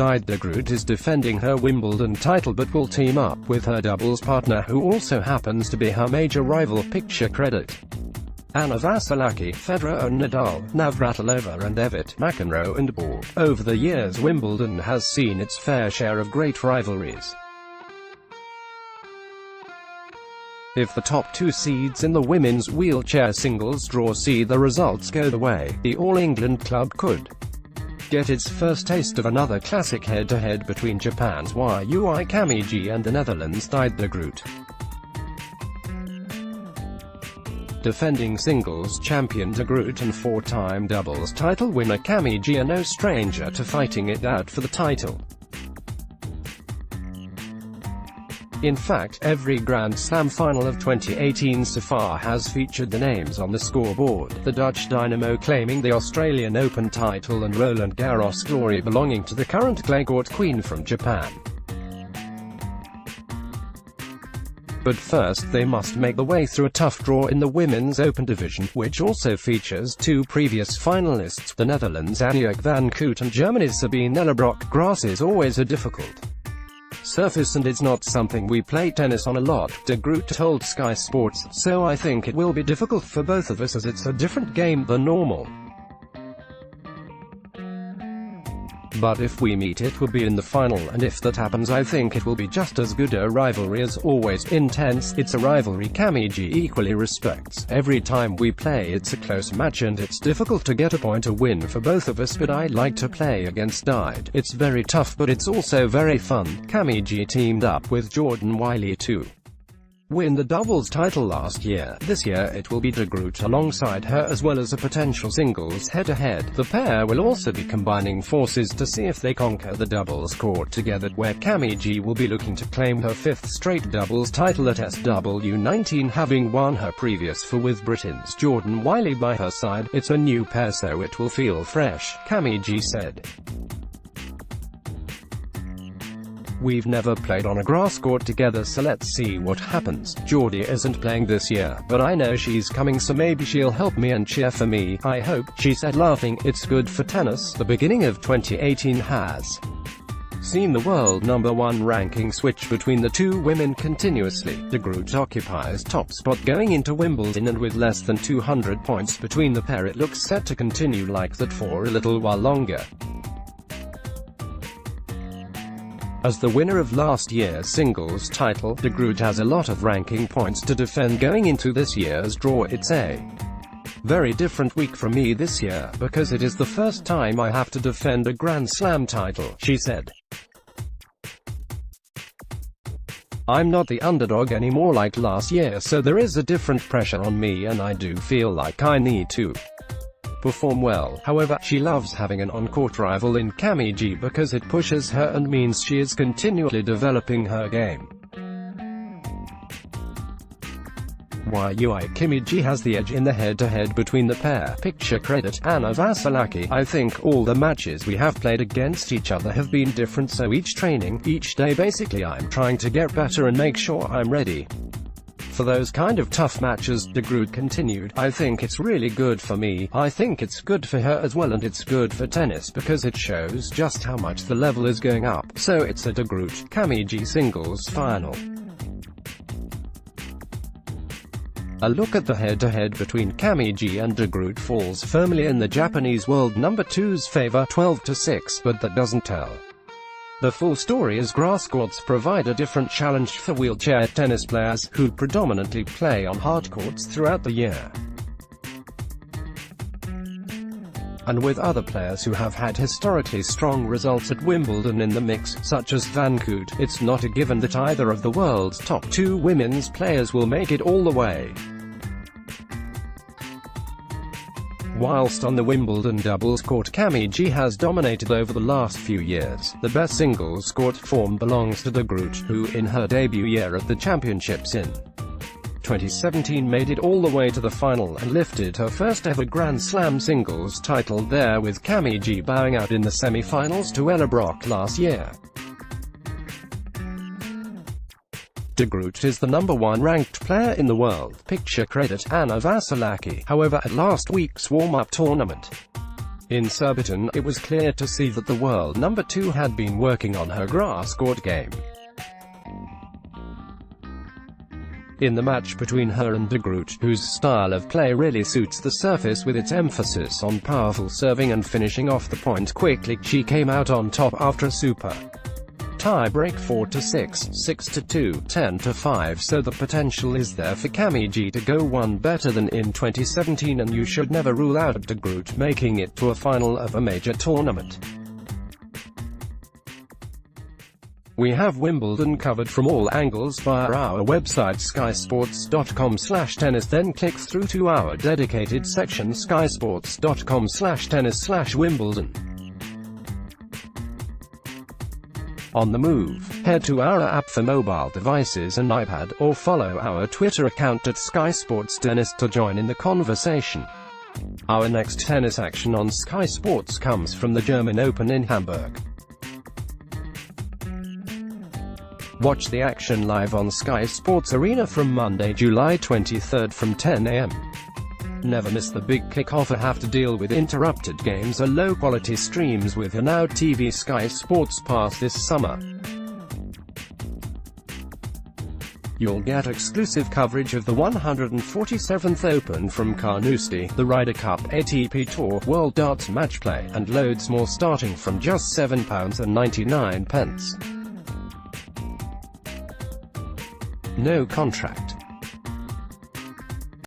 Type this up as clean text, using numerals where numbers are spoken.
Diede. Groot is defending her Wimbledon title but will team up with her doubles partner who also happens to be her major rival. Picture credit. Anna Vasilaki, Federer and Nadal, Navratilova and Evert, McEnroe and Ball. Over the years Wimbledon has seen its fair share of great rivalries. If the top two seeds in the women's wheelchair singles draw see the results go the way, the All England club could get its first taste of another classic head-to-head between Japan's Yui Kamiji and the Netherlands' Diede. Groot, defending singles champion Groot and four-time doubles title winner Kamiji are no stranger to fighting it out for the title. In fact, every Grand Slam final of 2018 so far has featured the names on the scoreboard, the Dutch Dynamo claiming the Australian Open title and Roland Garros glory belonging to the current clay court queen from Japan. But first they must make the way through a tough draw in the Women's Open division, which also features two previous finalists, the Netherlands' Annemiek van Koot and Germany's Sabine Ellerbrock. Grass is always a difficult surface and it's not something we play tennis on a lot, De Groot told Sky Sports, so I think it will be difficult for both of us as it's a different game than normal. But if we meet it will be in the final, and if that happens I think it will be just as good a rivalry as always. Intense, it's a rivalry Kamiji equally respects. Every time we play it's a close match and it's difficult to get a point or win for both of us, but I like to play against Diede. It's very tough but it's also very fun. Kamiji teamed up with Jordan Wiley to win the doubles title last year. This year it will be De Groot alongside her as well as a potential singles head-to-head. The pair will also be combining forces to see if they conquer the doubles court together, where Kamiji will be looking to claim her fifth straight doubles title at SW19, having won her previous four with Britain's Jordan Wiley by her side. It's a new pair so it will feel fresh, Kamiji said. We've never played on a grass court together so let's see what happens. Geordie isn't playing this year, but I know she's coming so maybe she'll help me and cheer for me, I hope, she said laughing. It's good for tennis. The beginning of 2018 has seen the world #1 ranking switch between the two women continuously. De Groot occupies top spot going into Wimbledon, and with less than 200 points between the pair it looks set to continue like that for a little while longer. As the winner of last year's singles title, De Groot has a lot of ranking points to defend going into this year's draw. It's a very different week for me this year, because it is the first time I have to defend a Grand Slam title, she said. I'm not the underdog anymore like last year, so there is a different pressure on me and I do feel like I need to perform well. However, she loves having an on-court rival in Kamiji because it pushes her and means she is continually developing her game. Yui Kamiji has the edge in the head-to-head between the pair. Picture credit. Anna Vasilaki. I think all the matches we have played against each other have been different, so each training, each day basically I'm trying to get better and make sure I'm ready for those kind of tough matches. De Groot continued, I think it's really good for me, I think it's good for her as well, and it's good for tennis because it shows just how much the level is going up. So it's a De Groot Kamiji singles final. A look at the head-to-head between Kamiji and De Groot falls firmly in the Japanese world #2's favor, 12-6, but that doesn't tell the full story, as grass courts provide a different challenge for wheelchair tennis players, who predominantly play on hard courts throughout the year. And with other players who have had historically strong results at Wimbledon in the mix, such as Van Koot, it's not a given that either of the world's top two women's players will make it all the way. Whilst on the Wimbledon doubles court, Kamiji has dominated over the last few years. The best singles court form belongs to De Groot, who in her debut year at the championships in 2017 made it all the way to the final and lifted her first ever Grand Slam singles title there, with Kamiji bowing out in the semi-finals to Ellerbrock last year. De Groot is the #1 ranked player in the world. Picture credit. Anna Vasilaki. However, at last week's warm-up tournament, In Surbiton, it was clear to see that the world number 2 had been working on her grass court game. In the match between her and Groot, whose style of play really suits the surface with its emphasis on powerful serving and finishing off the point quickly, she came out on top after a super tie-break 4-6, 6-2, 10-5, so the potential is there for Kamiji to go one better than in 2017, and you should never rule out Groot making it to a final of a major tournament. We have Wimbledon covered from all angles via our website skysports.com/tennis, then click through to our dedicated section skysports.com/tennis/Wimbledon. On the move, head to our app for mobile devices and iPad, or follow our Twitter account at Sky Sports Tennis to join in the conversation. Our next tennis action on Sky Sports comes from the German Open in Hamburg. Watch the action live on Sky Sports Arena from Monday, July 23rd from 10 a.m. Never miss the big kickoff or have to deal with interrupted games or low-quality streams with a Now TV Sky Sports Pass this summer. You'll get exclusive coverage of the 147th Open from Carnoustie, the Ryder Cup, ATP Tour, World Darts Match Play, and loads more starting from just £7.99. No contract.